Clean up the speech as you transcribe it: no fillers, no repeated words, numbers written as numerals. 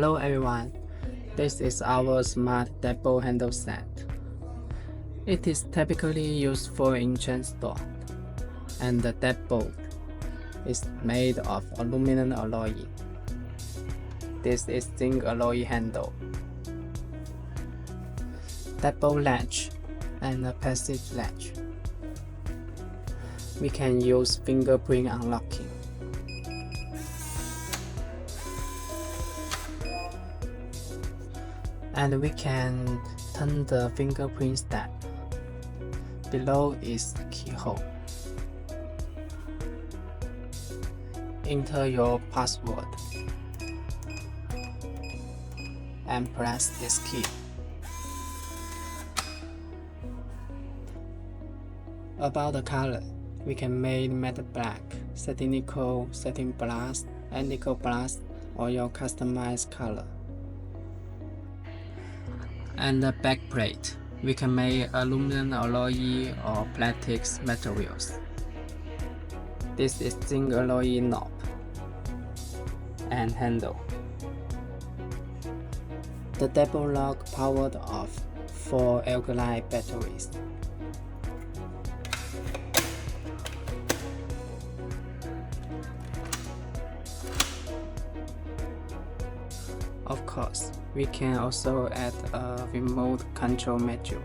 Hello everyone, this is our smart Deadbolt Handleset. It is typically used for in chain store, and the deadbolt is made of aluminum alloy. This is zinc alloy handle, deadbolt latch, and a passage latch. We can use fingerprint unlocking. And we can turn the fingerprint step. Below is the keyhole. Enter your password and press this key. About the color, we can make matte black, satin nickel, satin brass, and nickel brass, or your customized color. And the back plate, we can make aluminum alloy or plastics materials. This is zinc alloy knob and handle. The deadbolt lock powered off for alkaline batteries. Of course, we can also add a remote control module.